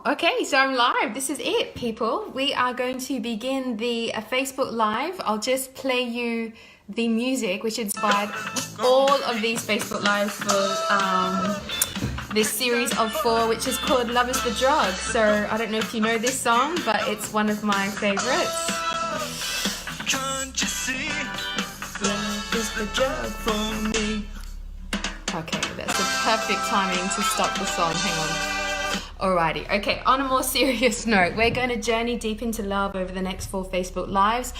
Okay, so I'm live. This is it, people. We are going to begin the Facebook Live. I'll just play you the music, which inspired all of these Facebook Lives for this series of 4, which is called Love is the Drug. So I don't know if you know this song, but it's one of my favorites. Can't you see? Love is the drug for me. Okay, that's the perfect timing to stop the song. Hang on. Alrighty, okay, on a more serious note, we're going to journey deep into love over the next 4 Facebook Lives.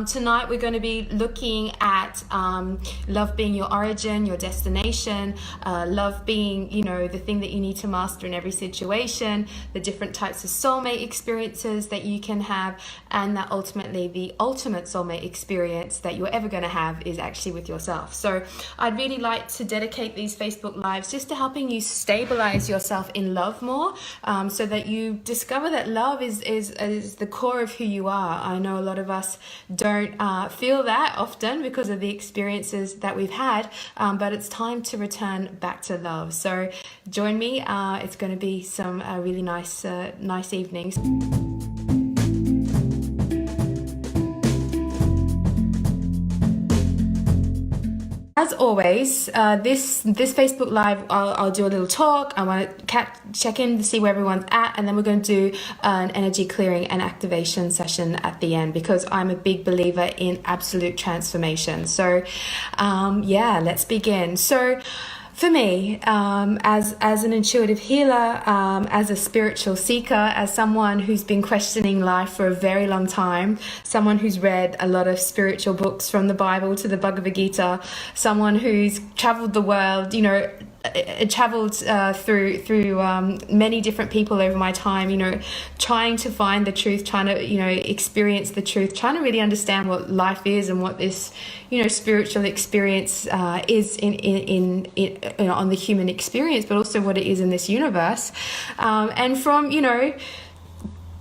Tonight we're going to be looking at love being your origin, your destination, love being, the thing that you need to master in every situation, the different types of soulmate experiences that you can have, and that ultimately the ultimate soulmate experience that you're ever going to have is actually with yourself. So I'd really like to dedicate these Facebook Lives just to helping you stabilize yourself in love more. So that you discover that love is the core of who you are. I know a lot of us don't feel that often because of the experiences that we've had, but it's time to return back to love. So join me. It's going to be some really nice evenings. As always, this Facebook Live, I'll do a little talk. I want to check in to see where everyone's at, and then we're going to do an energy clearing and activation session at the end, because I'm a big believer in absolute transformation. So, let's begin. So, for me, as an intuitive healer, as a spiritual seeker, as someone who's been questioning life for a very long time, someone who's read a lot of spiritual books from the Bible to the Bhagavad Gita, someone who's traveled the world, traveled through many different people over my time, trying to find the truth, trying to, experience the truth, trying to really understand what life is and what this, spiritual experience is in on the human experience, but also what it is in this universe. And from,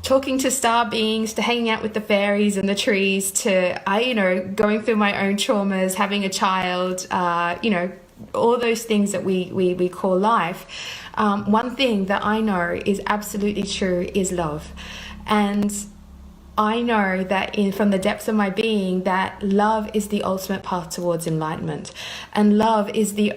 talking to star beings, to hanging out with the fairies and the trees, to, going through my own traumas, having a child, all those things that we call life. One thing that I know is absolutely true is love. And I know that from the depths of my being that love is the ultimate path towards enlightenment, and love is the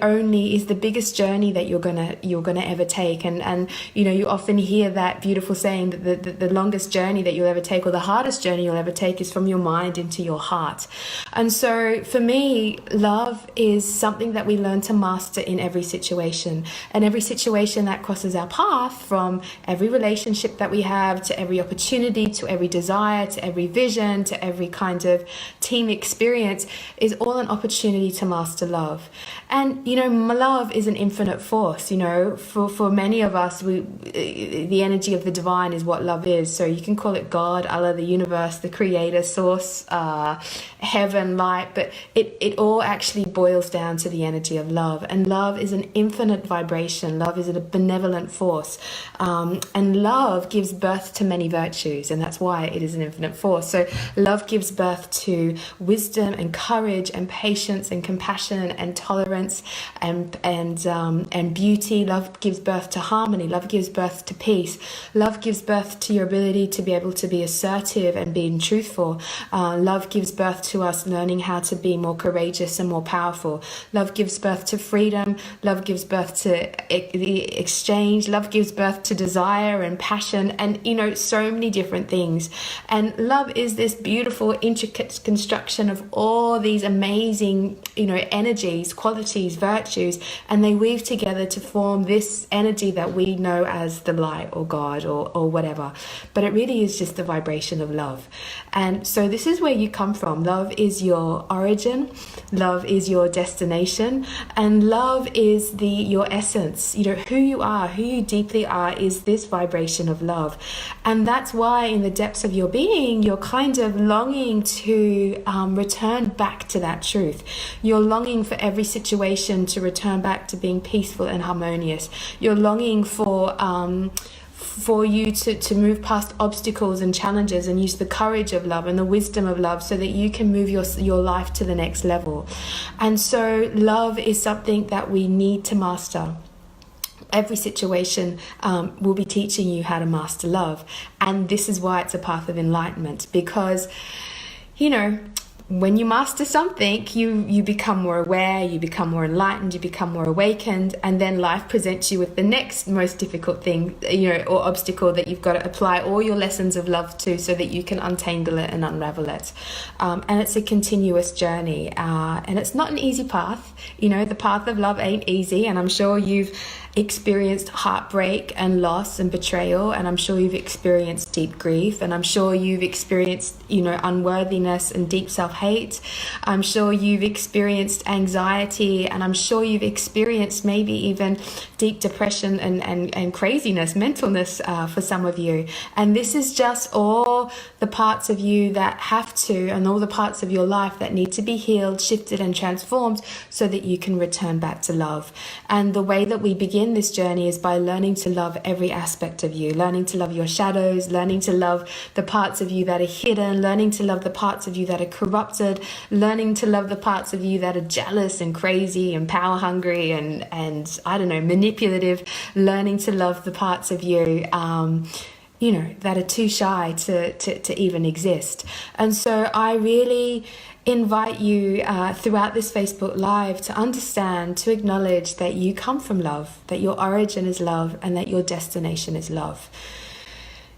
biggest journey that you're gonna ever take. And you often hear that beautiful saying that the longest journey that you'll ever take, or the hardest journey you'll ever take, is from your mind into your heart. And so for me, love is something that we learn to master in every situation, and every situation that crosses our path, from every relationship that we have, to every opportunity, to every desire, to every vision, to every kind of team experience, is all an opportunity to master love. And love is an infinite force. For many of us, the energy of the divine is what love is. So you can call it God, Allah, the universe, the creator, source, heaven, light, but it all actually boils down to the energy of love. And love is an infinite vibration. Love is a benevolent force, and love gives birth to many virtues, and that's why it is an infinite force. So love gives birth to wisdom and courage and patience and compassion and tolerance and beauty. Love gives birth to harmony. Love gives birth to peace. Love gives birth to your ability to be able to be assertive and being truthful. Love gives birth to us learning how to be more courageous and more powerful. Love gives birth to freedom. Love gives birth to the exchange. Love gives birth to desire and passion, and so many different things. And love is this beautiful, intricate construction of all these amazing, energies, qualities, virtues, and they weave together to form this energy that we know as the light or God or whatever. But it really is just the vibration of love. And so this is where you come from. Love is your origin. Love is your destination. And love is your essence. Who you are, who you deeply are, is this vibration of love. And that's why in the depths of your being, you're kind of longing to return back to that truth. You're longing for every situation to return back to being peaceful and harmonious. You're longing for you to move past obstacles and challenges and use the courage of love and the wisdom of love so that you can move your life to the next level. And so love is something that we need to master. every situation will be teaching you how to master love. And this is why it's a path of enlightenment, because, you know, when you master something, you become more aware, you become more enlightened, you become more awakened, and then life presents you with the next most difficult thing, you know, or obstacle that you've got to apply all your lessons of love to, so that you can untangle it and unravel it. And it's a continuous journey, and it's not an easy path. You know, the path of love ain't easy, and I'm sure you've experienced heartbreak and loss and betrayal, and I'm sure you've experienced deep grief, and I'm sure you've experienced, you know, unworthiness and deep self-hate. I'm sure you've experienced anxiety, and I'm sure you've experienced maybe even deep depression and craziness, mentalness, for some of you. And this is just all the parts of you that have to, and all the parts of your life that need to be healed, shifted and transformed, so that you can return back to love. And the way that we begin this journey is by learning to love every aspect of you, learning to love your shadows, learning to love the parts of you that are hidden, learning to love the parts of you that are corrupted, learning to love the parts of you that are jealous and crazy and power hungry and I don't know, manipulative, learning to love the parts of you you know, that are too shy to even exist. And so I really invite you throughout this Facebook Live to understand, to acknowledge that you come from love, that your origin is love, and that your destination is love.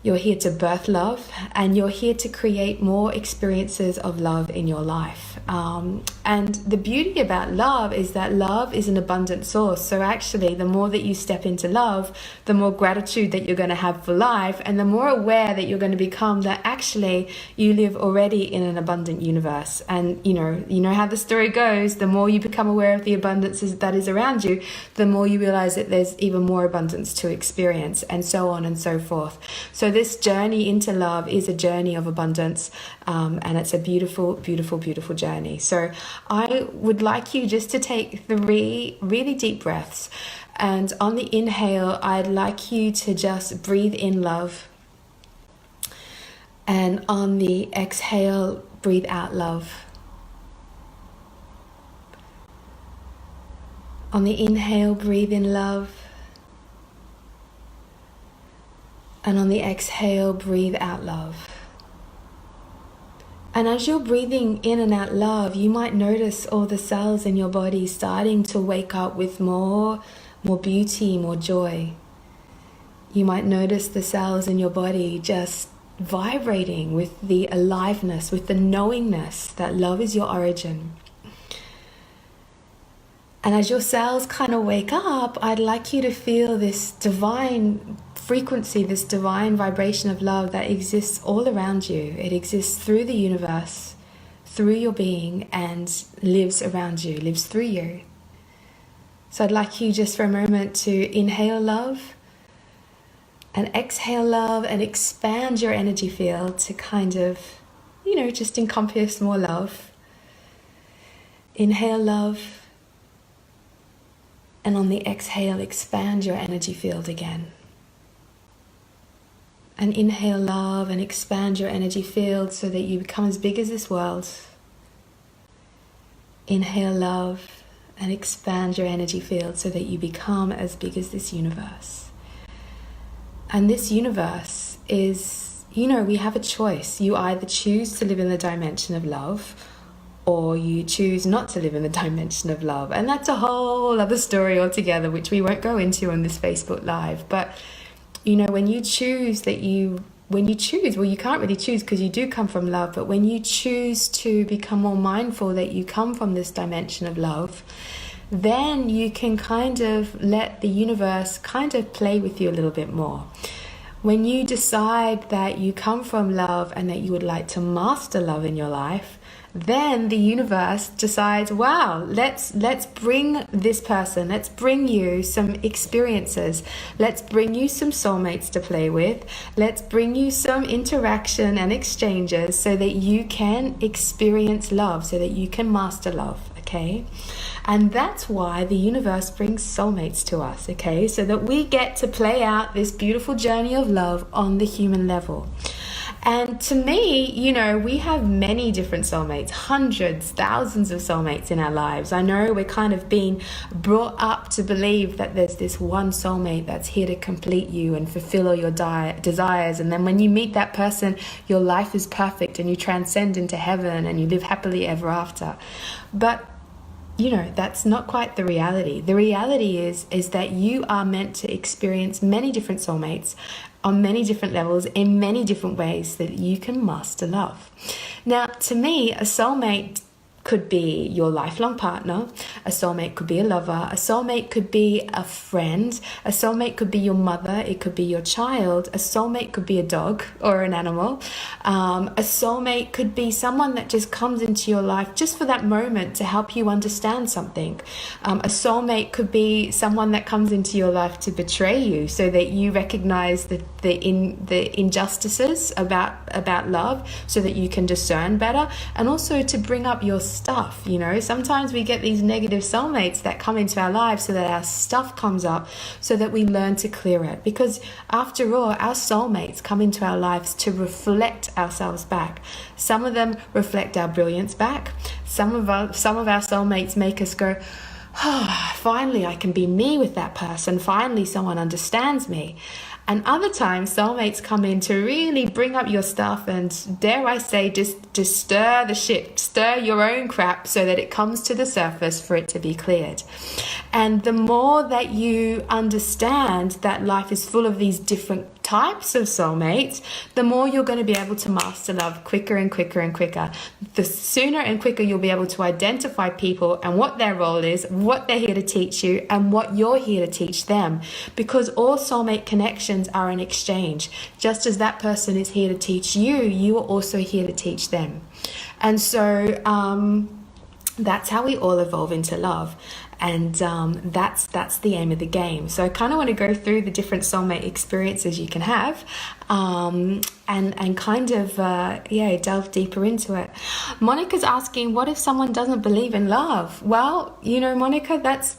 You're here to birth love, and you're here to create more experiences of love in your life. And the beauty about love is that love is an abundant source. So actually, the more that you step into love, the more gratitude that you're going to have for life, and the more aware that you're going to become that actually you live already in an abundant universe. And you know how the story goes. The more you become aware of the abundance that is around you, the more you realize that there's even more abundance to experience, and so on and so forth. So this journey into love is a journey of abundance, and it's a beautiful, beautiful, beautiful journey. So I would like you just to take 3 really deep breaths, and on the inhale, I'd like you to just breathe in love, and on the exhale, breathe out love. On the inhale, breathe in love, and on the exhale, breathe out love. And as you're breathing in and out love, you might notice all the cells in your body starting to wake up with more beauty, more joy. You might notice the cells in your body just vibrating with the aliveness, with the knowingness that love is your origin. And as your cells kind of wake up, I'd like you to feel this divine frequency, this divine vibration of love that exists all around you. It exists through the universe, through your being, and lives around you, lives through you. So I'd like you just for a moment to inhale love and exhale love, and expand your energy field to kind of, just encompass more love. Inhale love, and on the exhale, expand your energy field again. And inhale love and expand your energy field so that you become as big as this world. Inhale love and expand your energy field so that you become as big as this universe. And this universe is, we have a choice. You either choose to live in the dimension of love, or you choose not to live in the dimension of love. And that's a whole other story altogether, which we won't go into on this Facebook Live. But when you choose, well, you can't really choose because you do come from love, but when you choose to become more mindful that you come from this dimension of love, then you can kind of let the universe kind of play with you a little bit more. When you decide that you come from love and that you would like to master love in your life, then the universe decides, wow, let's bring this person, let's bring you some experiences, let's bring you some soulmates to play with, let's bring you some interaction and exchanges so that you can experience love, so that you can master love, okay? And that's why the universe brings soulmates to us, okay? So that we get to play out this beautiful journey of love on the human level. And to me, you know, we have many different soulmates, hundreds, thousands of soulmates in our lives. I know we're kind of being brought up to believe that there's this one soulmate that's here to complete you and fulfill all your desires. And then when you meet that person, your life is perfect and you transcend into heaven and you live happily ever after. But you know, that's not quite the reality. The reality is that you are meant to experience many different soulmates on many different levels in many different ways that you can master love. Now, to me, a soulmate could be your lifelong partner, a soulmate could be a lover, a soulmate could be a friend, a soulmate could be your mother, it could be your child, a soulmate could be a dog or an animal, a soulmate could be someone that just comes into your life just for that moment to help you understand something. A soulmate could be someone that comes into your life to betray you so that you recognize the injustices about love so that you can discern better, and also to bring up your stuff. You know, sometimes we get these negative soulmates that come into our lives so that our stuff comes up, so that we learn to clear it. Because after all, our soulmates come into our lives to reflect ourselves back. Some of them reflect our brilliance back. Some of our soulmates make us go, oh, finally I can be me with that person. Finally someone understands me. And other times, soulmates come in to really bring up your stuff and, dare I say, just stir the shit, stir your own crap so that it comes to the surface for it to be cleared. And the more that you understand that life is full of these different types of soulmates, the more you're going to be able to master love quicker and quicker and quicker. The sooner and quicker you'll be able to identify people and what their role is, what they're here to teach you, and what you're here to teach them. Because all soulmate connections are an exchange. Just as that person is here to teach you, you are also here to teach them. And so that's how we all evolve into love. And that's the aim of the game. So I kind of want to go through the different soulmate experiences you can have, and kind of delve deeper into it. Monica's asking, what if someone doesn't believe in love? Well, you know, Monica, that's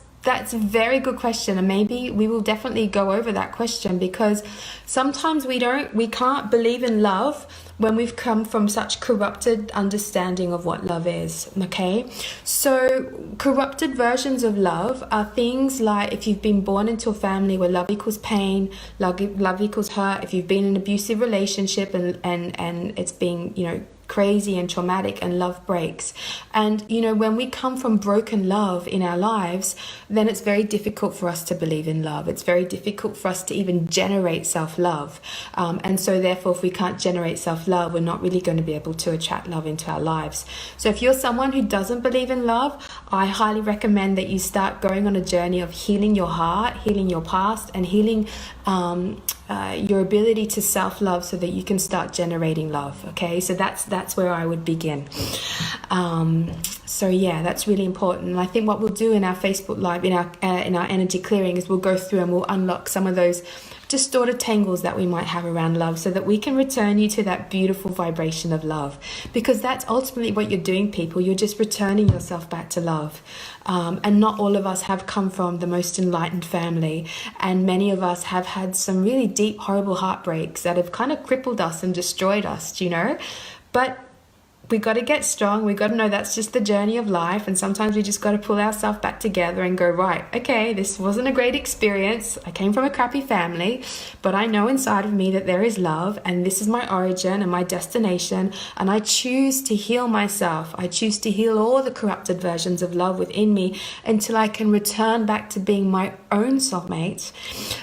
a very good question, and maybe we will definitely go over that question, because sometimes we can't believe in love when we've come from such corrupted understanding of what love is, okay? So corrupted versions of love are things like, if you've been born into a family where love equals pain, love equals hurt, if you've been in an abusive relationship and it's been, you know, crazy and traumatic, and love breaks. And you know, when we come from broken love in our lives, then it's very difficult for us to believe in love. It's very difficult for us to even generate self-love, and so therefore, if we can't generate self-love, we're not really going to be able to attract love into our lives. So if you're someone who doesn't believe in love, I highly recommend that you start going on a journey of healing your heart, healing your past, and healing your ability to self-love, so that you can start generating love. Okay, so that's where I would begin. So yeah, that's really important. And I think what we'll do in our Facebook Live, in our energy clearing, is we'll go through and we'll unlock some of those distorted tangles that we might have around love, so that we can return you to that beautiful vibration of love. Because that's ultimately what you're doing, people. You're just returning yourself back to love. And not all of us have come from the most enlightened family, and many of us have had some really deep, horrible heartbreaks that have kind of crippled us and destroyed us, you know. But we got to get strong. We got to know that's just the journey of life, and sometimes we just got to pull ourselves back together and go, right, okay, this wasn't a great experience. I came from a crappy family, but I know inside of me that there is love, and this is my origin and my destination, and I choose to heal myself. I choose to heal all the corrupted versions of love within me until I can return back to being my own soulmate,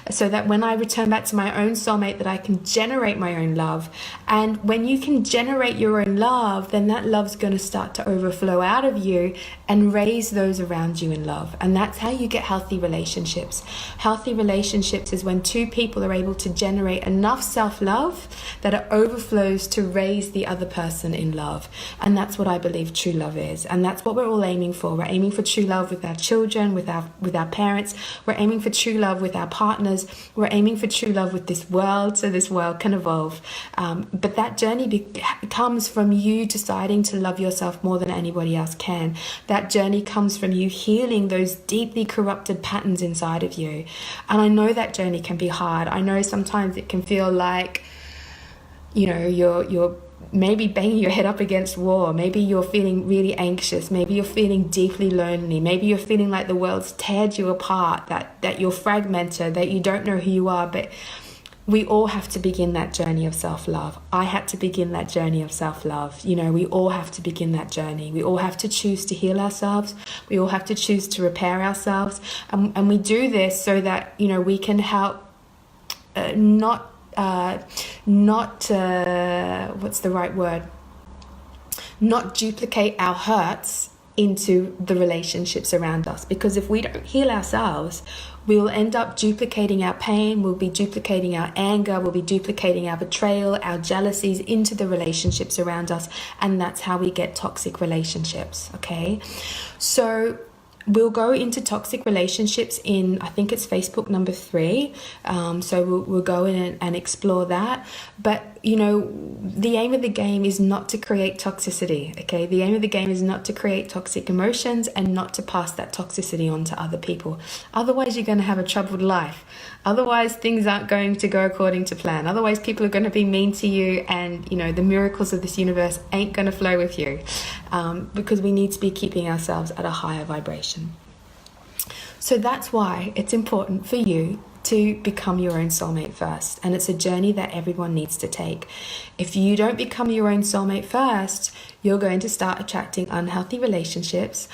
so that when I return back to my own soulmate, that I can generate my own love. And when you can generate your own love, then that love's going to start to overflow out of you and raise those around you in love. And that's how you get healthy relationships. Healthy relationships is when two people are able to generate enough self-love that it overflows to raise the other person in love. And that's what I believe true love is. And that's what we're all aiming for. We're aiming for true love with our children, with our parents. We're aiming for true love with our partners. We're aiming for true love with this world, so this world can evolve. But that journey comes from you deciding to love yourself more than anybody else can. That journey comes from you healing those deeply corrupted patterns inside of you. And I know that journey can be hard. I know sometimes it can feel like you're maybe banging your head up against wall. Maybe you're feeling really anxious. Maybe you're feeling deeply lonely. Maybe you're feeling like the world's teared you apart, that you're fragmented, that you don't know who you are. But we all have to begin that journey of self-love. I had to begin that journey of self-love. We all have to begin that journey. We all have to choose to heal ourselves. We all have to choose to repair ourselves. And we do this so that, we can help what's the right word? Not duplicate our hurts into the relationships around us. Because if we don't heal ourselves, we will end up duplicating our pain, we'll be duplicating our anger, we'll be duplicating our betrayal, our jealousies into the relationships around us. And that's how we get toxic relationships, okay? So we'll go into toxic relationships in, I think it's Facebook number 3. So we'll go in and explore that. But, the aim of the game is not to create toxicity, okay? The aim of the game is not to create toxic emotions and not to pass that toxicity on to other people. Otherwise, you're going to have a troubled life. Otherwise, things aren't going to go according to plan. Otherwise, people are going to be mean to you, and, the miracles of this universe ain't going to flow with you, because we need to be keeping ourselves at a higher vibration. So that's why it's important for you to become your own soulmate first. And it's a journey that everyone needs to take. If you don't become your own soulmate first, you're going to start attracting unhealthy relationships,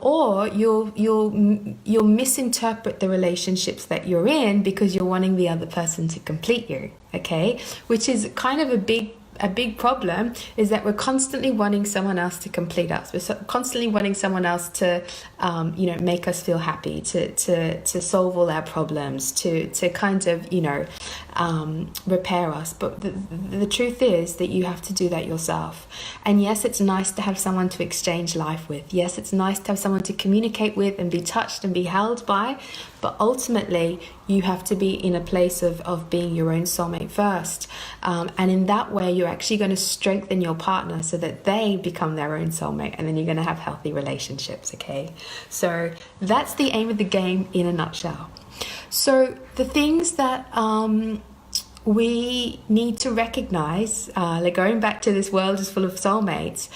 or you'll misinterpret the relationships that you're in because you're wanting the other person to complete you, okay? Which is kind of a big problem, is that we're constantly wanting someone else to complete us. We're constantly wanting someone else to, make us feel happy, to solve all our problems, to kind of, repair us. But the truth is that you have to do that yourself. And yes, it's nice to have someone to exchange life with. Yes, it's nice to have someone to communicate with and be touched and be held by. But ultimately, you have to be in a place of being your own soulmate first. And in that way, you're actually going to strengthen your partner so that they become their own soulmate. And then you're going to have healthy relationships, okay? So that's the aim of the game in a nutshell. So the things that we need to recognize, like going back to this world is full of soulmates,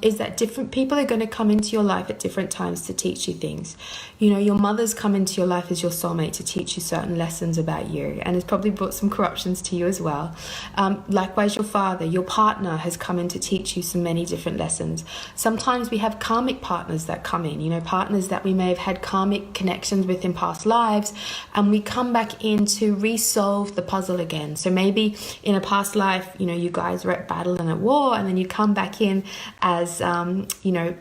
is that different people are going to come into your life at different times to teach you things. Your mother's come into your life as your soulmate to teach you certain lessons about you, and has probably brought some corruptions to you as well. Likewise, your father, your partner has come in to teach you some many different lessons. Sometimes we have karmic partners that come in, partners that we may have had karmic connections with in past lives, and we come back in to resolve the puzzle again. So maybe in a past life, you guys were at battle and at war, and then you come back in as,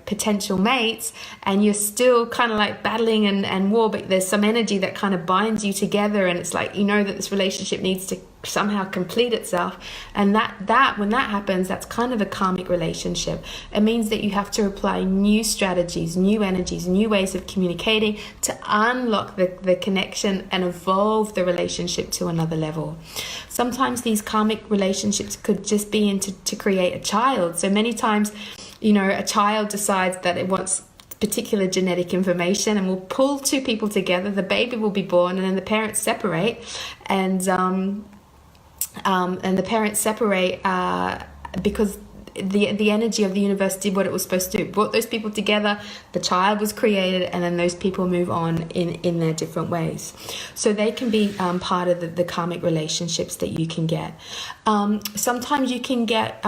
potential mates, and you're still kind of like battling and war, but there's some energy that kind of binds you together, and it's like, that this relationship needs to somehow complete itself. And that when that happens, that's kind of a karmic relationship. It means that you have to apply new strategies, new energies, new ways of communicating to unlock the connection and evolve the relationship to another level. Sometimes these karmic relationships could just be to create a child. So many times, a child decides that it wants particular genetic information and will pull two people together. The baby will be born, and then the parents separate, and the parents separate because the energy of the universe did what it was supposed to do. Brought those people together, the child was created, and then those people move on in their different ways. So they can be part of the karmic relationships that you can get. Sometimes you can get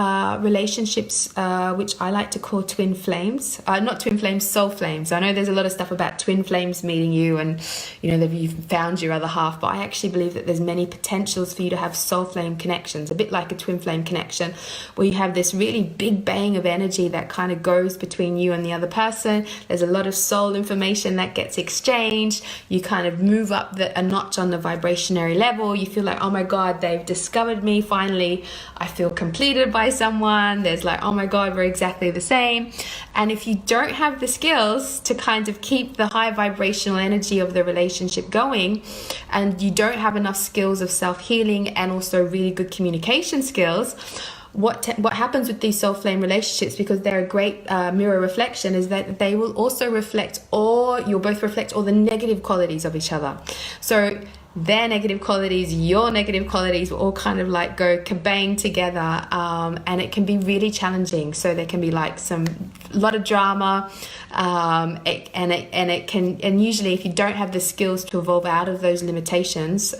relationships which I like to call twin flames. Not twin flames, soul flames. I know there's a lot of stuff about twin flames meeting you and that you've found your other half, but I actually believe that there's many potentials for you to have soul flame connections, a bit like a twin flame connection, where you have this really big bang of energy that kind of goes between you and the other person. There's a lot of soul information that gets exchanged. You kind of move up a notch on the vibrationary level. You feel like, oh my God, they've discovered me. Finally, I feel completed by someone. There's like, oh my God, we're exactly the same. And if you don't have the skills to kind of keep the high vibrational energy of the relationship going, and you don't have enough skills of self-healing and also really good communication skills, what happens with these soul flame relationships, because they're a great mirror reflection, is that you'll both reflect all the negative qualities of each other. So their negative qualities, your negative qualities will all kind of like go kabang together, and it can be really challenging. So there can be like a lot of drama, and usually if you don't have the skills to evolve out of those limitations,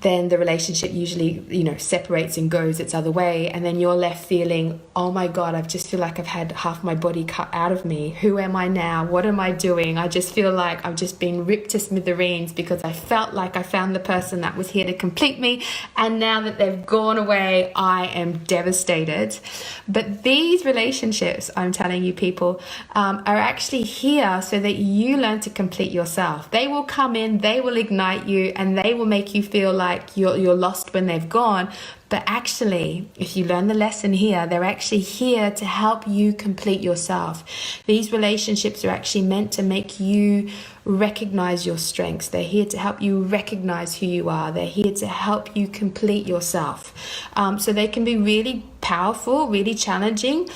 then the relationship usually, separates and goes its other way. And then you're left feeling, oh my God, I just feel like I've had half my body cut out of me. Who am I now? What am I doing? I just feel like I've just been ripped to smithereens because I felt like I found the person that was here to complete me. And now that they've gone away, I am devastated. But these relationships, I'm telling you people, are actually here so that you learn to complete yourself. They will come in, they will ignite you, and they will make you feel like you're lost when they've gone. But actually, if you learn the lesson here, they're actually here to help you complete yourself. These relationships are actually meant to make you recognize your strengths. They're here to help you recognize who you are. They're here to help you complete yourself. So they can be really powerful, really challenging,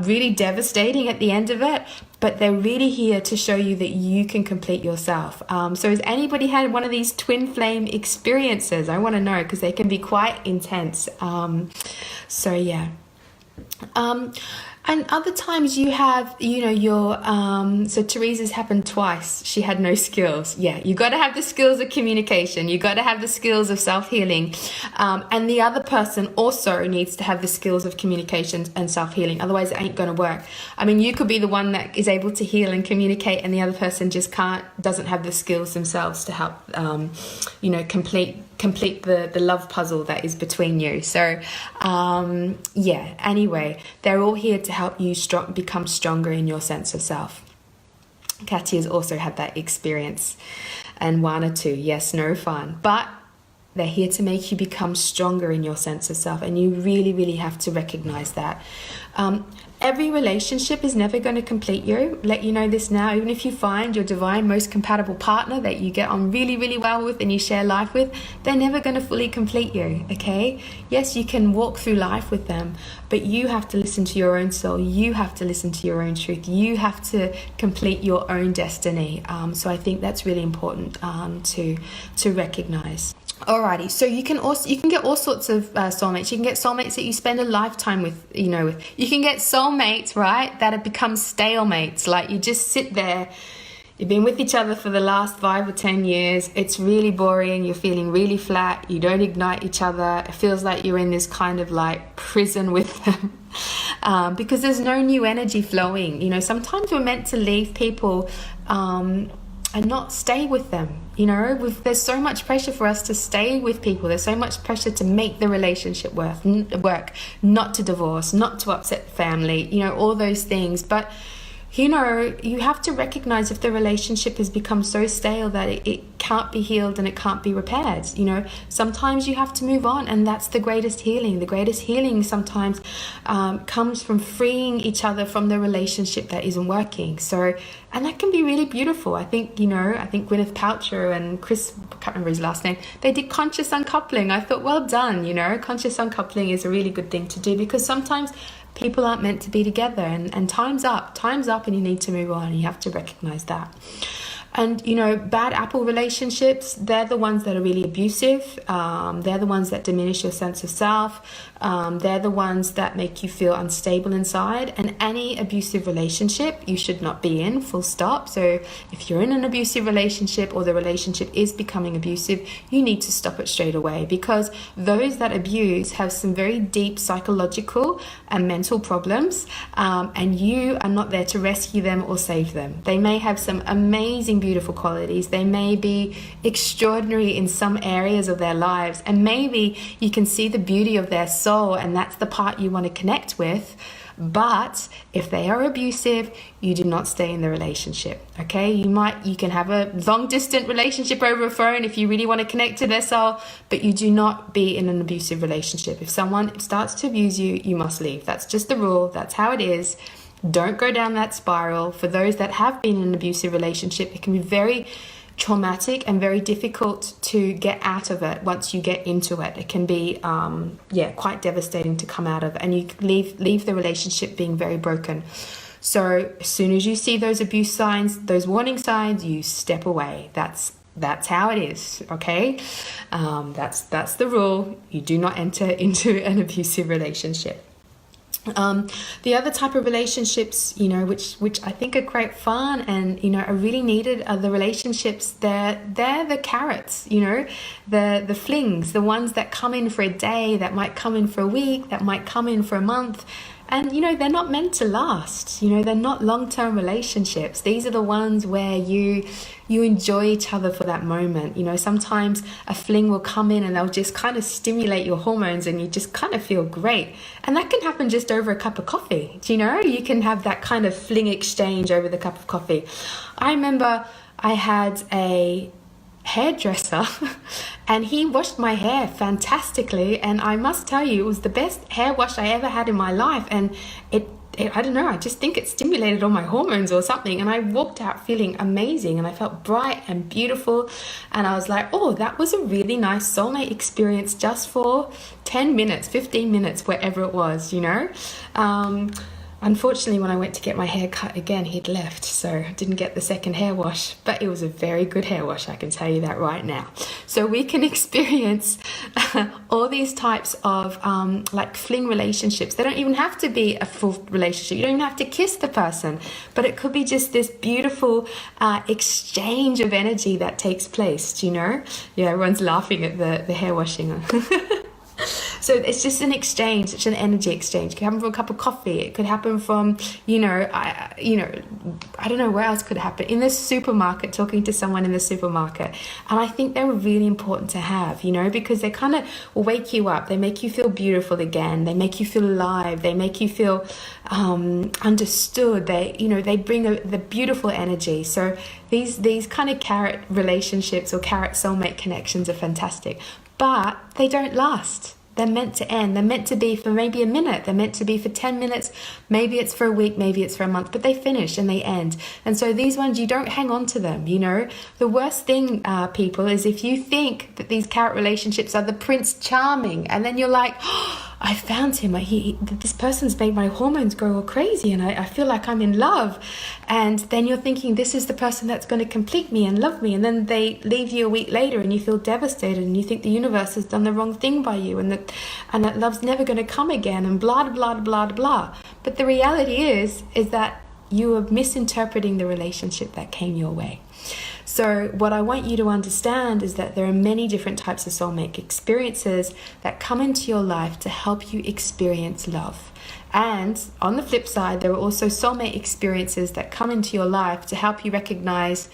really devastating at the end of it. But they're really here to show you that you can complete yourself. So has anybody had one of these twin flame experiences? I want to know, because they can be quite intense. So yeah. And other times you have, so Teresa's happened twice. She had no skills. Yeah, you got to have the skills of communication. You got to have the skills of self-healing. And the other person also needs to have the skills of communication and self-healing. Otherwise, it ain't going to work. I mean, you could be the one that is able to heal and communicate, and the other person just doesn't have the skills themselves to help, complete the love puzzle that is between you. So anyway, they're all here to help you become stronger in your sense of self. Katya's also had that experience, and Wana too. Yes, no fun, but they're here to make you become stronger in your sense of self, and you really, really have to recognize that. Every relationship is never going to complete you. Let you know this now. Even if you find your divine, most compatible partner that you get on really, really well with and you share life with, they're never going to fully complete you, okay? Yes, you can walk through life with them, but you have to listen to your own soul. You have to listen to your own truth. You have to complete your own destiny. So I think that's really important to recognize. Alrighty, so you can get all sorts of soulmates. You can get soulmates that you spend a lifetime with. You can get soulmates, right, that have become stalemates. Like, you just sit there. You've been with each other for the last 5 or 10 years. It's really boring. You're feeling really flat. You don't ignite each other. It feels like you're in this kind of like prison with them because there's no new energy flowing. Sometimes we're meant to leave people and not stay with them. There's so much pressure for us to stay with people. There's so much pressure to make the relationship work, not to divorce, not to upset family, all those things. But you have to recognize if the relationship has become so stale that it can't be healed and it can't be repaired. Sometimes you have to move on, and that's the greatest healing. The greatest healing sometimes comes from freeing each other from the relationship that isn't working. And that can be really beautiful. I think Gwyneth Paltrow and Chris, I can't remember his last name, they did conscious uncoupling. I thought, well done. Conscious uncoupling is a really good thing to do, because sometimes people aren't meant to be together, and time's up and you need to move on. You have to recognize that. And bad apple relationships, they're the ones that are really abusive. They're the ones that diminish your sense of self. They're the ones that make you feel unstable inside. And any abusive relationship you should not be in, full stop. So if you're in an abusive relationship, or the relationship is becoming abusive, you need to stop it straight away, because those that abuse have some very deep psychological and mental problems, and you are not there to rescue them or save them. They may have some amazing, beautiful qualities. They may be extraordinary in some areas of their lives, and maybe you can see the beauty of their soul, and that's the part you want to connect with. But if they are abusive, you do not stay in the relationship. Okay, you can have a long distance relationship over a phone if you really want to connect to their soul, but you do not be in an abusive relationship. If someone starts to abuse you, you must leave. That's just the rule. That's how it is. Don't go down that spiral. For those that have been in an abusive relationship, it can be very traumatic and very difficult to get out of it. Once you get into it, it can be quite devastating to come out of, and you leave the relationship being very broken. So as soon as you see those abuse signs, those warning signs, you step away. That's That's how it is, okay? That's the rule. You do not enter into an abusive relationship. The other type of relationships, you know, which I think are great fun and, you know, are really needed, are the relationships they're the carrots, you know, the flings, the ones that come in for a day, that might come in for a week, that might come in for a month. And, you know, they're not meant to last. You know, they're not long-term relationships. These are the ones where you enjoy each other for that moment. You know, sometimes a fling will come in and they'll just kind of stimulate your hormones and you just kind of feel great. And that can happen just over a cup of coffee. Do you know? You can have that kind of fling exchange over the cup of coffee. I remember I had a hairdresser and he washed my hair fantastically, and I must tell you, it was the best hair wash I ever had in my life. And it I don't know, I just think it stimulated all my hormones or something, and I walked out feeling amazing and I felt bright and beautiful, and I was like, oh, that was a really nice soulmate experience just for 10 minutes, 15 minutes, wherever it was, you know. Unfortunately, when I went to get my hair cut again, he'd left, so I didn't get the second hair wash, but it was a very good hair wash, I can tell you that right now. So we can experience all these types of like fling relationships. They don't even have to be a full relationship. You don't even have to kiss the person, but it could be just this beautiful exchange of energy that takes place, you know? Yeah, everyone's laughing at the hair washing. So it's just an exchange, it's an energy exchange. It could happen from a cup of coffee. It could happen from, I don't know where else could happen. In the supermarket, talking to someone in the supermarket. And I think they were really important to have, you know, because they kind of wake you up. They make you feel beautiful again. They make you feel alive. They make you feel understood. They bring the beautiful energy. So these kind of carrot relationships or carrot soulmate connections are fantastic. But they don't last. They're meant to end. They're meant to be for maybe a minute. They're meant to be for 10 minutes. Maybe it's for a week. Maybe it's for a month. But they finish and they end. And so these ones, you don't hang on to them, you know. The worst thing, people, is if you think that these carrot relationships are the Prince Charming. And then you're like, oh, I found him. This person's made my hormones go all crazy. And I feel like I'm in love. And then you're thinking, this is the person that's going to complete me and love me. And then they leave you a week later and you feel devastated. And you think the universe has done the wrong thing by you. And that love's never going to come again, and blah, blah, blah, blah. But the reality is that you are misinterpreting the relationship that came your way. So what I want you to understand is that there are many different types of soulmate experiences that come into your life to help you experience love. And on the flip side, there are also soulmate experiences that come into your life to help you recognize,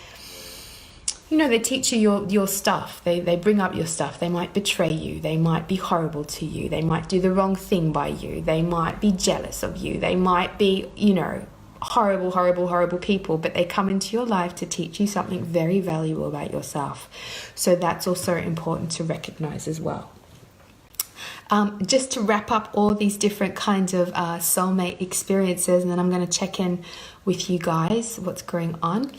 you know, they teach you your stuff. They bring up your stuff. They might betray you. They might be horrible to you. They might do the wrong thing by you. They might be jealous of you. They might be, you know, horrible, horrible, horrible people, but they come into your life to teach you something very valuable about yourself. So that's also important to recognize as well. Just to wrap up all these different kinds of soulmate experiences, and then I'm going to check in with you guys, what's going on.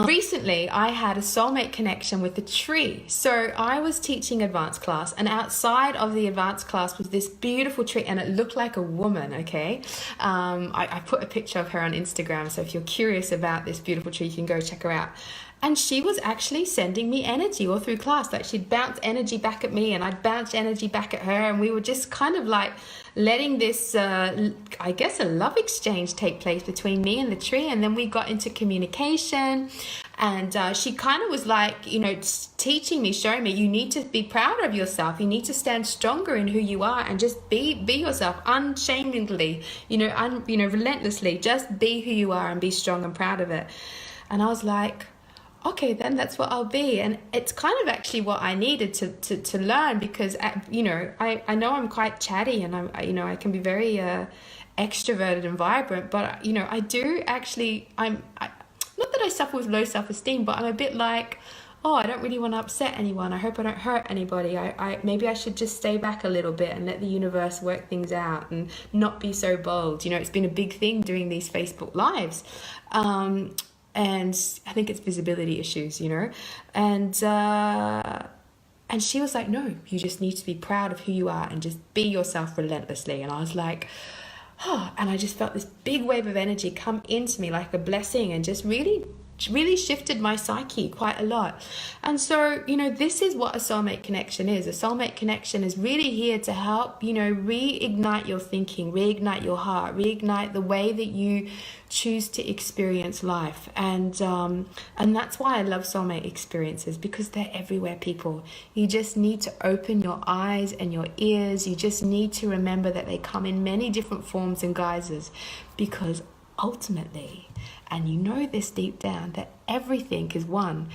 Recently, I had a soulmate connection with a tree. So I was teaching advanced class, and outside of the advanced class was this beautiful tree, and it looked like a woman, okay? I put a picture of her on Instagram, so if you're curious about this beautiful tree, you can go check her out. And she was actually sending me energy all through class. Like, she'd bounce energy back at me and I'd bounce energy back at her. And we were just kind of like letting this, I guess, a love exchange take place between me and the tree. And then we got into communication. And she kind of was like, you know, teaching me, showing me, you need to be proud of yourself. You need to stand stronger in who you are and just be yourself unshamedly, relentlessly. Just be who you are and be strong and proud of it. And I was like, okay, then that's what I'll be. And it's kind of actually what I needed to learn, because, you know, I know I'm quite chatty and I can be very extroverted and vibrant, but, you know, I do actually, not that I suffer with low self-esteem, but I'm a bit like, oh, I don't really want to upset anyone. I hope I don't hurt anybody. Maybe I should just stay back a little bit and let the universe work things out and not be so bold. You know, it's been a big thing doing these Facebook lives. And I think it's visibility issues, you know. And she was like, no, you just need to be proud of who you are and just be yourself relentlessly. And I was like, oh, and I just felt this big wave of energy come into me like a blessing and just really really shifted my psyche quite a lot. And so, this is what a soulmate connection is. A soulmate connection is really here to help, reignite your thinking, reignite your heart, reignite the way that you choose to experience life. And that's why I love soulmate experiences, because they're everywhere, people. You just need to open your eyes and your ears. You just need to remember that they come in many different forms and guises, because ultimately, and you know this deep down, that everything is one.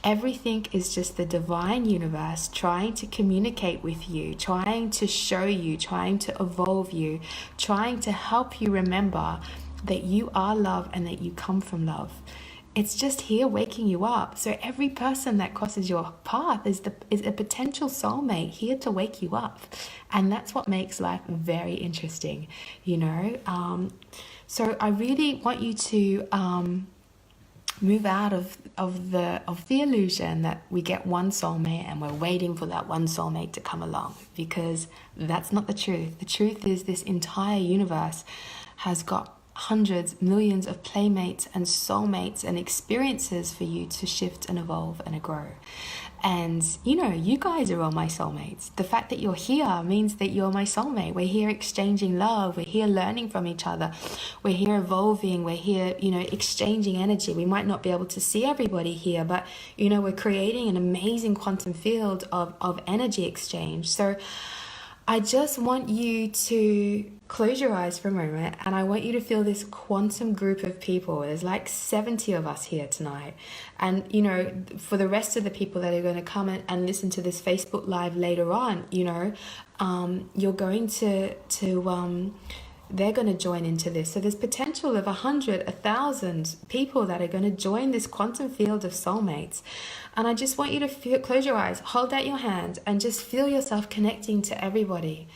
Everything is just the divine universe trying to communicate with you, trying to show you, trying to evolve you, trying to help you remember that you are love and that you come from love. It's just here waking you up. So every person that crosses your path is a potential soulmate here to wake you up. And that's what makes life very interesting, So I really want you to move out of the illusion that we get one soulmate and we're waiting for that one soulmate to come along, because that's not the truth. The truth is this entire universe has got hundreds, millions of playmates and soulmates and experiences for you to shift and evolve and grow. And you guys are all my soulmates. The fact that you're here means that you're my soulmate. We're here exchanging love. We're here learning from each other. We're here evolving. We're here, exchanging energy. We might not be able to see everybody here, but, we're creating an amazing quantum field of energy exchange. So I just want you to close your eyes for a moment, and I want you to feel this quantum group of people. There's like 70 of us here tonight. And, for the rest of the people that are going to come and listen to this Facebook Live later on, you're going to they're going to join into this. So there's potential of 100, 1,000 people that are going to join this quantum field of soulmates. And I just want you to close your eyes, hold out your hand, and just feel yourself connecting to everybody.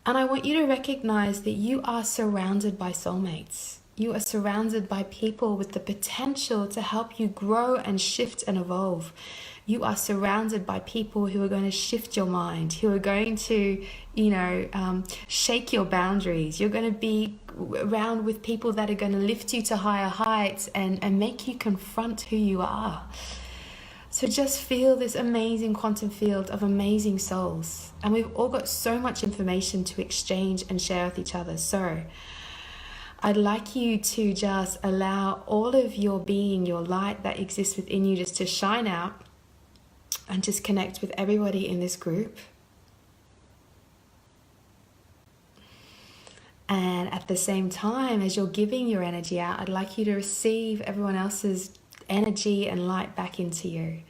And I want you to recognize that you are surrounded by soulmates. You are surrounded by people with the potential to help you grow and shift and evolve. You are surrounded by people who are going to shift your mind, who are going to, shake your boundaries. You're going to be around with people that are going to lift you to higher heights and make you confront who you are. So just feel this amazing quantum field of amazing souls. And we've all got so much information to exchange and share with each other. So I'd like you to just allow all of your being, your light that exists within you, just to shine out and just connect with everybody in this group. And at the same time, as you're giving your energy out, I'd like you to receive everyone else's energy and light back into you.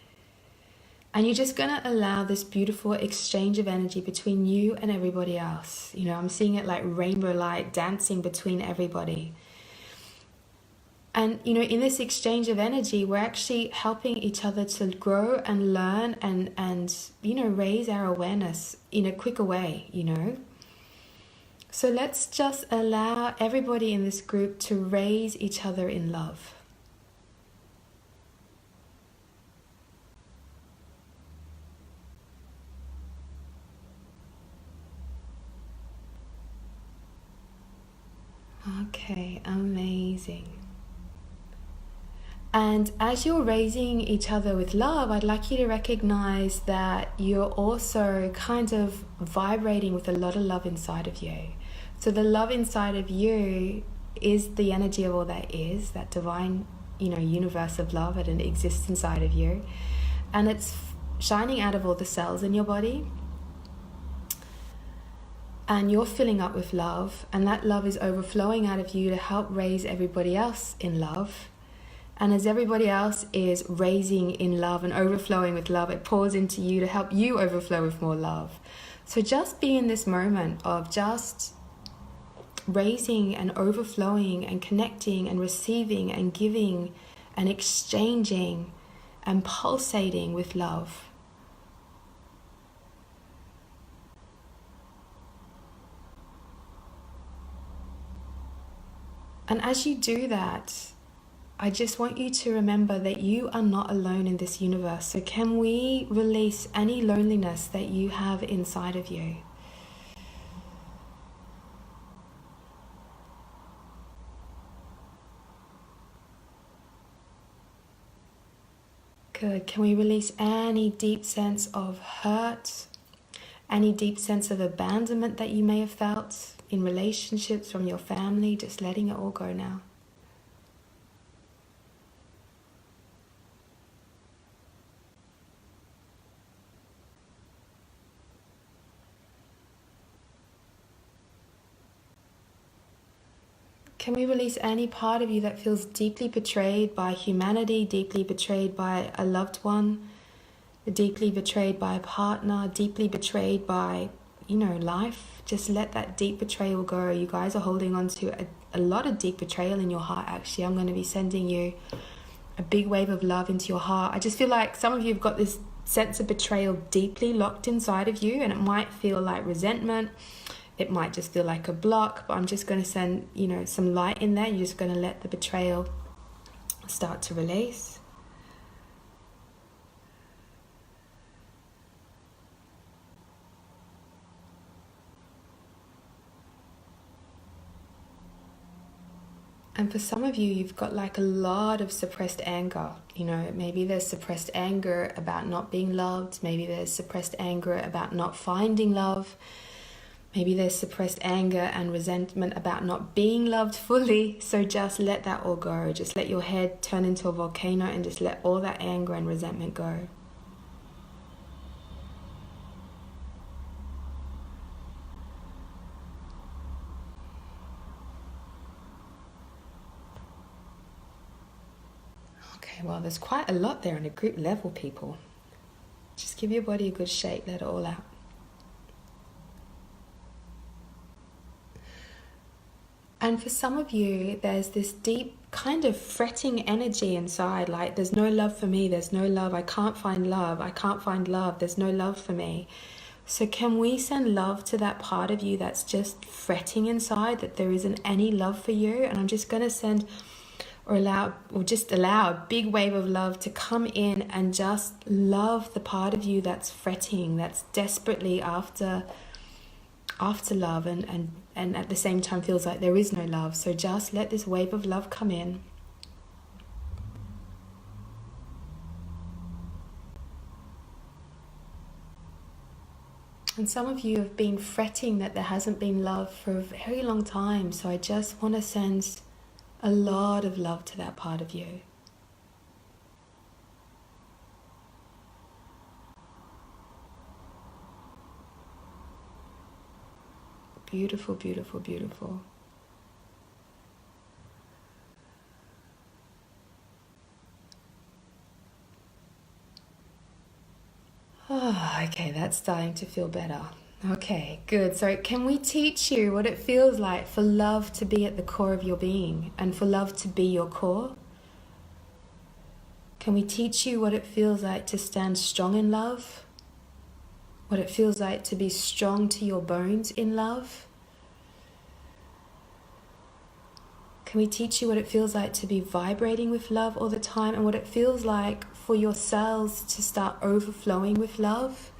And you're just going to allow this beautiful exchange of energy between you and everybody else. I'm seeing it like rainbow light dancing between everybody. And, in this exchange of energy, we're actually helping each other to grow and learn and raise our awareness in a quicker way, So let's just allow everybody in this group to raise each other in love. Okay, amazing. And as you're raising each other with love, I'd like you to recognize that you're also kind of vibrating with a lot of love inside of you. So the love inside of you is the energy of all that is, that divine, universe of love, and it exists inside of you. And it's shining out of all the cells in your body. And you're filling up with love, and that love is overflowing out of you to help raise everybody else in love. And as everybody else is raising in love and overflowing with love, it pours into you to help you overflow with more love. So just be in this moment of just raising and overflowing and connecting and receiving and giving and exchanging and pulsating with love. And as you do that, I just want you to remember that you are not alone in this universe. So can we release any loneliness that you have inside of you? Good. Can we release any deep sense of hurt, any deep sense of abandonment that you may have felt in relationships from your family? Just letting it all go now. Can we release any part of you that feels deeply betrayed by humanity, deeply betrayed by a loved one, deeply betrayed by a partner, deeply betrayed by, life? Just let that deep betrayal go. You guys are holding on to a lot of deep betrayal in your heart, actually. I'm going to be sending you a big wave of love into your heart. I just feel like some of you have got this sense of betrayal deeply locked inside of you, and it might feel like resentment. It might just feel like a block, but I'm just going to send, some light in there. You're just going to let the betrayal start to release. And for some of you, you've got like a lot of suppressed anger. Maybe there's suppressed anger about not being loved. Maybe there's suppressed anger about not finding love. Maybe there's suppressed anger and resentment about not being loved fully. So just let that all go. Just let your head turn into a volcano and just let all that anger and resentment go. Okay, well, there's quite a lot there on a group level, people. Just give your body a good shake, let it all out. And for some of you, there's this deep kind of fretting energy inside, like there's no love for me, there's no love, I can't find love, there's no love for me. So can we send love to that part of you that's just fretting inside, that there isn't any love for you? And I'm just going to send allow a big wave of love to come in and just love the part of you that's fretting, that's desperately after love and at the same time feels like there is no love. So just let this wave of love come in. And some of you have been fretting that there hasn't been love for a very long time. So I just want to send a lot of love to that part of you. Beautiful, beautiful, beautiful. Oh, okay, that's starting to feel better. Okay, good. So can we teach you what it feels like for love to be at the core of your being and for love to be your core? Can we teach you what it feels like to stand strong in love? What it feels like to be strong to your bones in love? Can we teach you what it feels like to be vibrating with love all the time and what it feels like for your cells to start overflowing with love?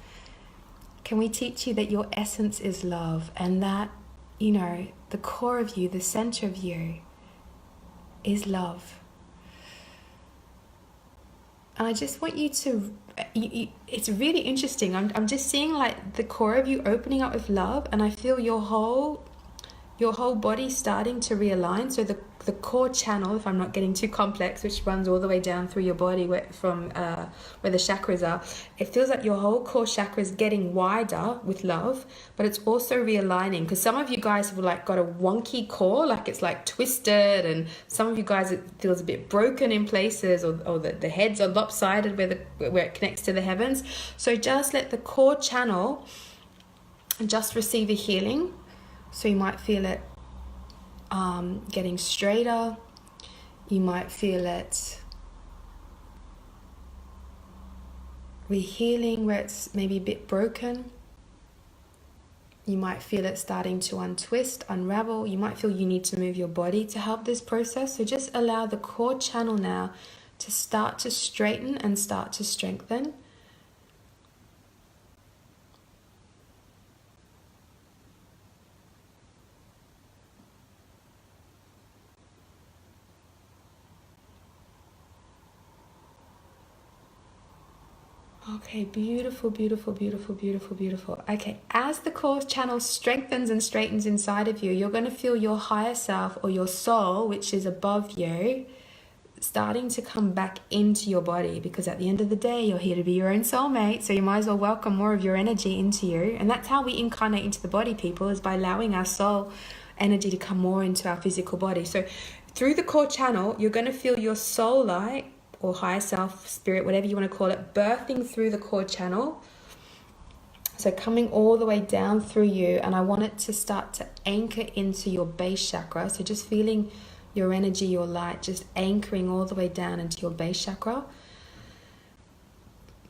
Can we teach you that your essence is love and that, the core of you, the center of you is love? And I just want you to, it's really interesting. I'm just seeing like the core of you opening up with love, and I feel your whole body starting to realign. So the core channel, if I'm not getting too complex, which runs all the way down through your body where the chakras are, it feels like your whole core chakra is getting wider with love, but it's also realigning, because some of you guys have like got a wonky core, like it's like twisted, and some of you guys it feels a bit broken in places, or the heads are lopsided where it connects to the heavens. So just let the core channel just receive a healing. So you might feel it getting straighter. You might feel it rehealing where it's maybe a bit broken. You might feel it starting to untwist, unravel. You might feel you need to move your body to help this process. So just allow the core channel now to start to straighten and start to strengthen. Okay, beautiful, beautiful, beautiful, beautiful, beautiful. Okay, as the core channel strengthens and straightens inside of you, you're going to feel your higher self or your soul, which is above you, starting to come back into your body, because at the end of the day, you're here to be your own soulmate. So you might as well welcome more of your energy into you. And that's how we incarnate into the body, people, is by allowing our soul energy to come more into our physical body. So through the core channel, you're going to feel your soul light or higher self, spirit, whatever you want to call it, birthing through the core channel. So coming all the way down through you, and I want it to start to anchor into your base chakra. So just feeling your energy, your light, just anchoring all the way down into your base chakra.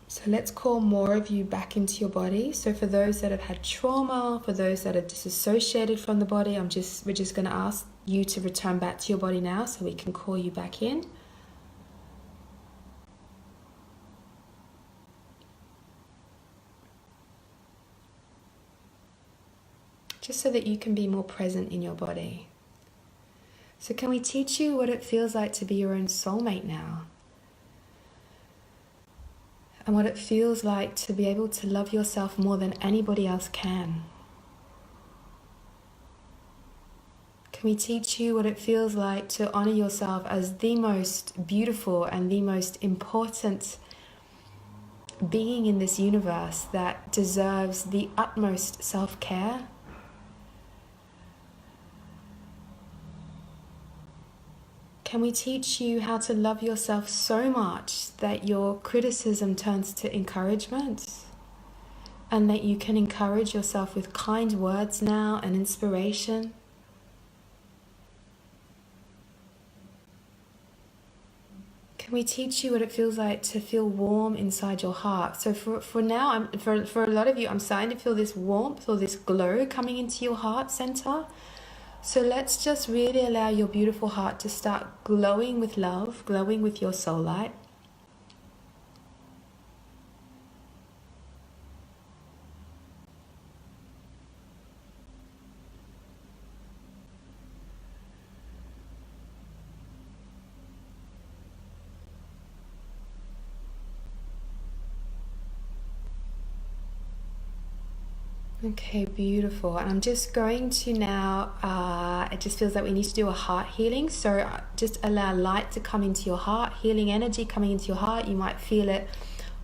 So let's call more of you back into your body. So for those that have had trauma, for those that are disassociated from the body, we're just going to ask you to return back to your body now so we can call you back in. Just so that you can be more present in your body. So can we teach you what it feels like to be your own soulmate now? And what it feels like to be able to love yourself more than anybody else can? Can we teach you what it feels like to honor yourself as the most beautiful and the most important being in this universe that deserves the utmost self-care? Can we teach you how to love yourself so much that your criticism turns to encouragement? And that you can encourage yourself with kind words now and inspiration? Can we teach you what it feels like to feel warm inside your heart? So for now, for a lot of you, I'm starting to feel this warmth or this glow coming into your heart center. So let's just really allow your beautiful heart to start glowing with love, glowing with your soul light. Okay, beautiful. And I'm just going to now, it just feels like we need to do a heart healing. So just allow light to come into your heart, healing energy coming into your heart. You might feel it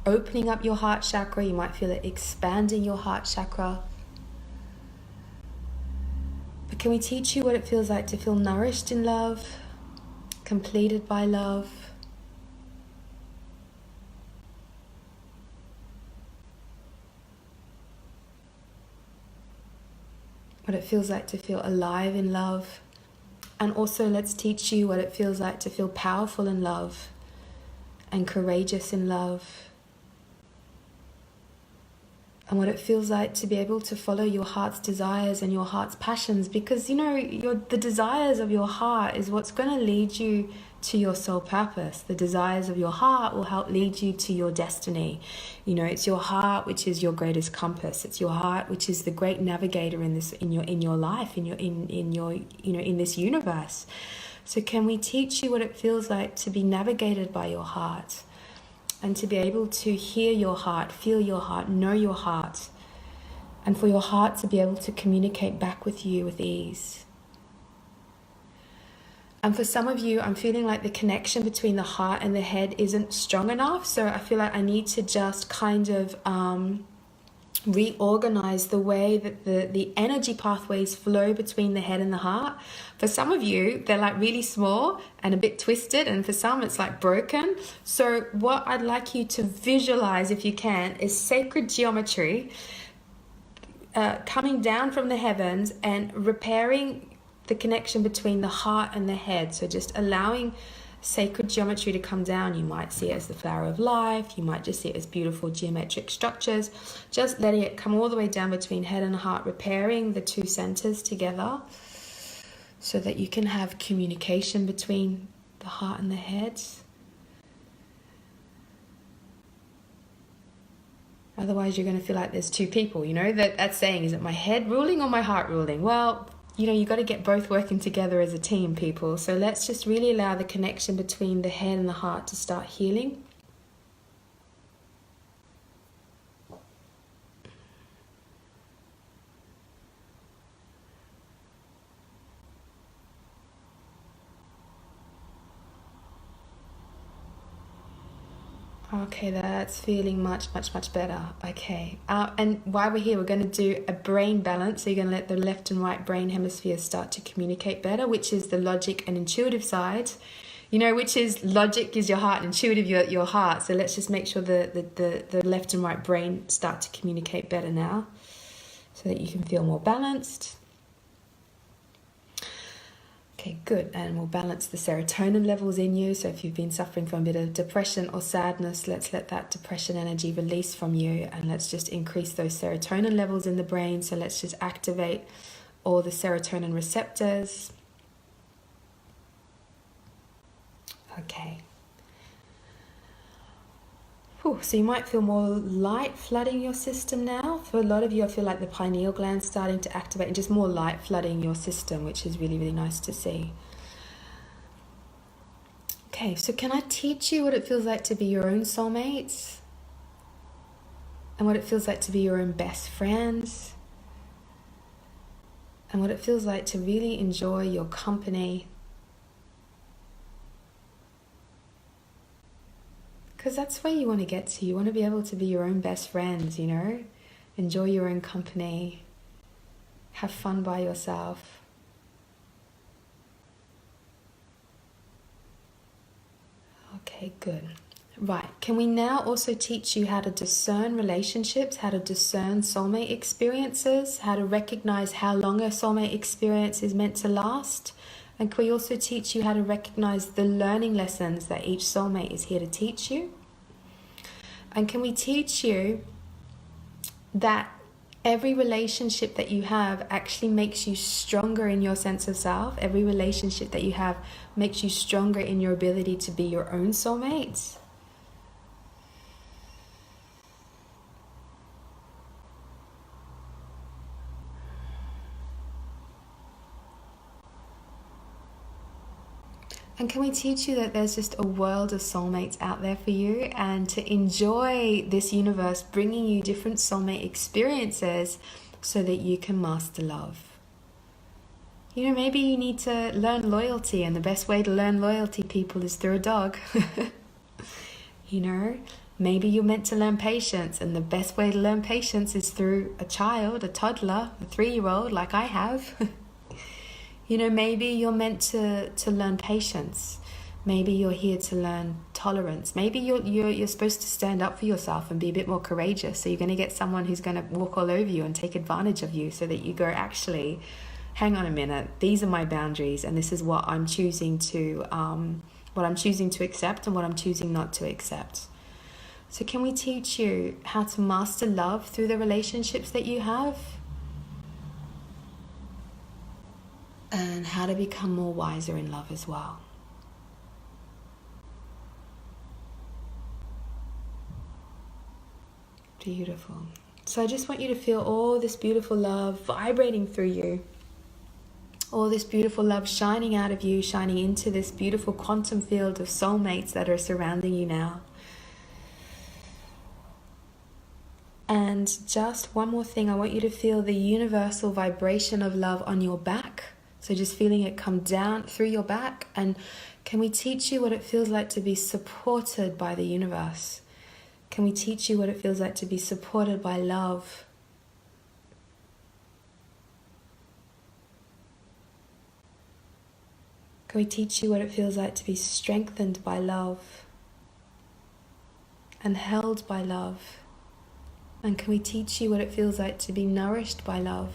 opening up your heart chakra. You might feel it expanding your heart chakra. But can we teach you what it feels like to feel nourished in love, completed by love? What it feels like to feel alive in love. And also let's teach you what it feels like to feel powerful in love and courageous in love. And what it feels like to be able to follow your heart's desires and your heart's passions, because the desires of your heart is what's going to lead you to your soul purpose. The desires of your heart will help lead you to your destiny. It's your heart which is your greatest compass. It's your heart which is the great navigator in your life, in this universe. So can we teach you what it feels like to be navigated by your heart? And to be able to hear your heart, feel your heart, know your heart. And for your heart to be able to communicate back with you with ease. And for some of you, I'm feeling like the connection between the heart and the head isn't strong enough. So I feel like I need to just kind of reorganize the way that the energy pathways flow between the head and the heart. For some of you, they're like really small and a bit twisted, and for some it's like broken. So what I'd like you to visualize, if you can, is sacred geometry coming down from the heavens and repairing the connection between the heart and the head. So just allowing sacred geometry to come down. You might see it as the flower of life. You might just see it as beautiful geometric structures. Just letting it come all the way down between head and heart, repairing the two centers together so that you can have communication between the heart and the head. Otherwise, you're going to feel like there's two people. That saying, is it my head ruling or my heart ruling? Well, you got to get both working together as a team, people. So let's just really allow the connection between the head and the heart to start healing. Okay, that's feeling much, much, much better. Okay. And while we're here, we're going to do a brain balance. So you're going to let the left and right brain hemispheres start to communicate better, which is the logic and intuitive side. You know, which is logic is your heart and intuitive your heart. So let's just make sure the left and right brain start to communicate better now so that you can feel more balanced. Okay, good. And we'll balance the serotonin levels in you. So if you've been suffering from a bit of depression or sadness, let's let that depression energy release from you, and let's just increase those serotonin levels in the brain. So let's just activate all the serotonin receptors. Okay. Whew, so you might feel more light flooding your system now. For a lot of you, I feel like the pineal gland's starting to activate and just more light flooding your system, which is really, really nice to see. Okay, so can I teach you what it feels like to be your own soulmates? And what it feels like to be your own best friends? And what it feels like to really enjoy your company? Because that's where you want to get to. You want to be able to be your own best friends, you know? Enjoy your own company. Have fun by yourself. Okay, good. Right. Can we now also teach you how to discern relationships, how to discern soulmate experiences, how to recognize how long a soulmate experience is meant to last? And can we also teach you how to recognize the learning lessons that each soulmate is here to teach you? And can we teach you that every relationship that you have actually makes you stronger in your sense of self? Every relationship that you have makes you stronger in your ability to be your own soulmate? And can we teach you that there's just a world of soulmates out there for you, and to enjoy this universe bringing you different soulmate experiences so that you can master love? You know, maybe you need to learn loyalty, and the best way to learn loyalty, people, is through a dog. You know, maybe you're meant to learn patience, and the best way to learn patience is through a child, a toddler, a 3-year-old like I have. You know, maybe you're meant to learn patience. Maybe you're here to learn tolerance. Maybe you're supposed to stand up for yourself and be a bit more courageous. So you're going to get someone who's going to walk all over you and take advantage of you, so that you go, actually, hang on a minute, these are my boundaries, and this is what I'm choosing to accept and what I'm choosing not to accept. So can we teach you how to master love through the relationships that you have? And how to become more wiser in love as well. Beautiful. So I just want you to feel all this beautiful love vibrating through you. All this beautiful love shining out of you, shining into this beautiful quantum field of soulmates that are surrounding you now. And just one more thing, I want you to feel the universal vibration of love on your back. So just feeling it come down through your back. And can we teach you what it feels like to be supported by the universe? Can we teach you what it feels like to be supported by love? Can we teach you what it feels like to be strengthened by love and held by love? And can we teach you what it feels like to be nourished by love?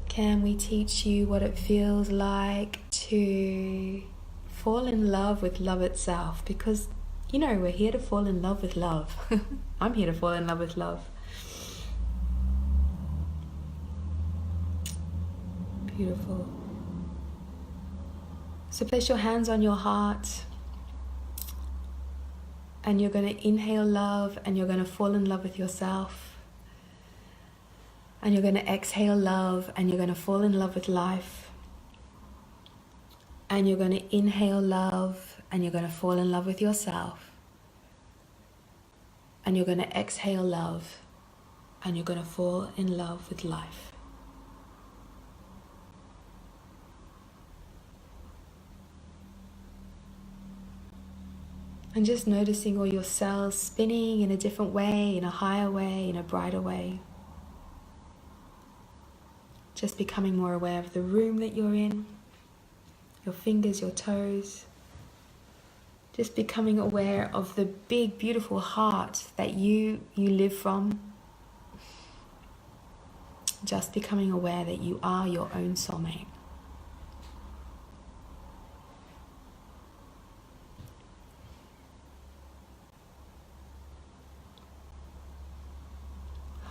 Can we teach you what it feels like to fall in love with love itself? Because, you know, we're here to fall in love with love. I'm here to fall in love with love. Beautiful. So place your hands on your heart, and you're going to inhale love, and you're going to fall in love with yourself. And you're going to exhale love, and you're going to fall in love with life. And you're going to inhale love, and you're going to fall in love with yourself. And you're going to exhale love, and you're going to fall in love with life. And just noticing all your cells spinning in a different way, in a higher way, in a brighter way. Just becoming more aware of the room that you're in, your fingers, your toes. Just becoming aware of the big, beautiful heart that you live from. Just becoming aware that you are your own soulmate.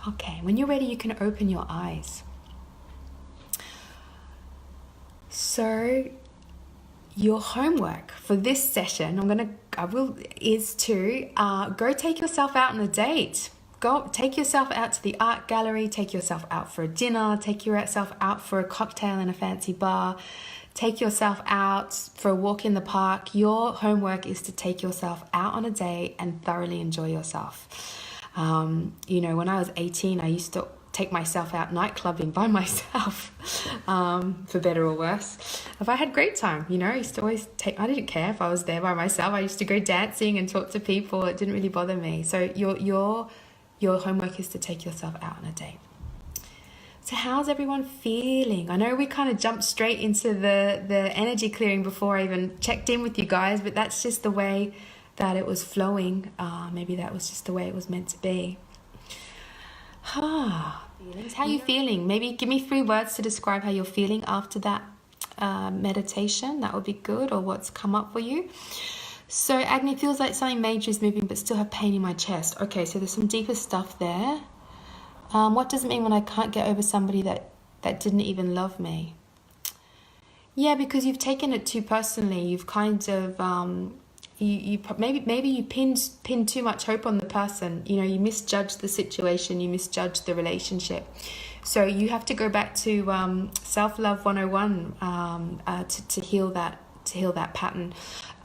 Okay, when you're ready, you can open your eyes. So, your homework for this session, is to go take yourself out on a date. Go take yourself out to the art gallery, take yourself out for a dinner, take yourself out for a cocktail in a fancy bar, take yourself out for a walk in the park. Your homework is to take yourself out on a date and thoroughly enjoy yourself. When I was 18, I used to take myself out nightclubbing by myself, for better or worse. If I had a great time, I used to always I didn't care if I was there by myself. I used to go dancing and talk to people. It didn't really bother me. So your homework is to take yourself out on a date. So how's everyone feeling? I know we kind of jumped straight into the energy clearing before I even checked in with you guys, but that's just the way that it was flowing. Maybe that was just the way it was meant to be. How are you feeling? Maybe give me 3 words to describe how you're feeling after that meditation. That would be good, or what's come up for you. So Agni, feels like something major is moving but still have pain in my chest. Okay, so there's some deeper stuff there. What does it mean when I can't get over somebody that didn't even love me? Yeah, because you've taken it too personally. You've kind of maybe you pinned too much hope on the person. You misjudged the situation, you misjudged the relationship. So you have to go back to self-love 101 to heal that pattern.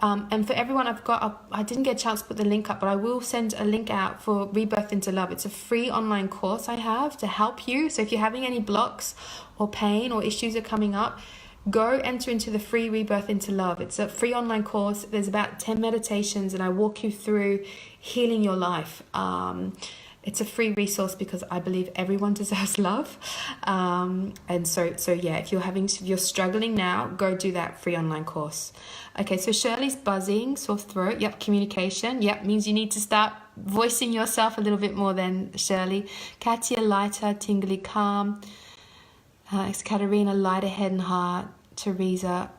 And for everyone, I didn't get a chance to put the link up, but I will send a link out for Rebirth into Love. It's a free online course I have to help you. So if you're having any blocks or pain or issues are coming up, go enter into the free Rebirth into Love. It's a free online course. There's about 10 meditations and I walk you through healing your life. It's a free resource because I believe everyone deserves love. And so yeah, if you're struggling now, go do that free online course. Okay, so Shirley's buzzing, sore throat. Yep, communication. Yep, means you need to start voicing yourself a little bit more than Shirley. Katia, lighter, tingly, calm. Katerina, lighter head and heart. Teresa,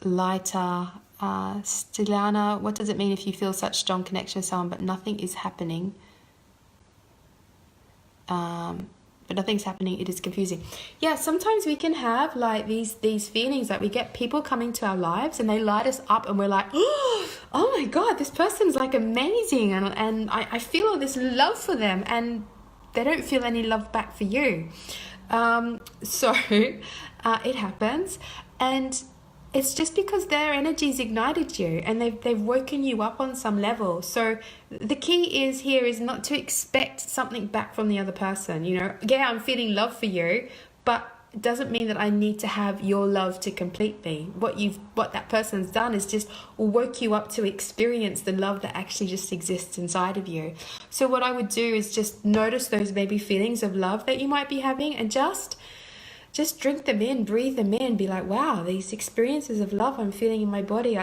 lighter. Stilana, what does it mean if you feel such strong connection with someone but nothing is happening? But nothing's happening, it is confusing. Yeah, sometimes we can have like these feelings that we get people coming to our lives and they light us up and we're like, oh my God, this person's like amazing, and I feel all this love for them, and they don't feel any love back for you. So it happens, and it's just because their energies ignited you and they've woken you up on some level. So the key is not to expect something back from the other person. Yeah, I'm feeling love for you, but it doesn't mean that I need to have your love to complete me. What that person's done is just woke you up to experience the love that actually just exists inside of you. So what I would do is just notice those maybe feelings of love that you might be having and just drink them in, breathe them in, be like, wow, these experiences of love I'm feeling in my body.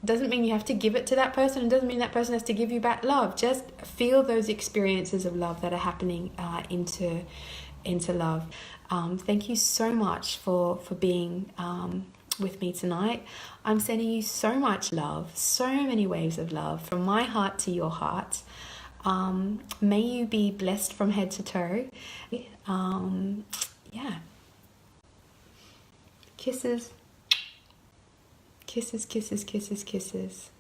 Doesn't mean you have to give it to that person. It doesn't mean that person has to give you back love. Just feel those experiences of love that are happening into love. Thank you so much for being with me tonight. I'm sending you so much love, so many waves of love from my heart to your heart. May you be blessed from head to toe. Yeah. Kisses. Kisses, kisses, kisses, kisses.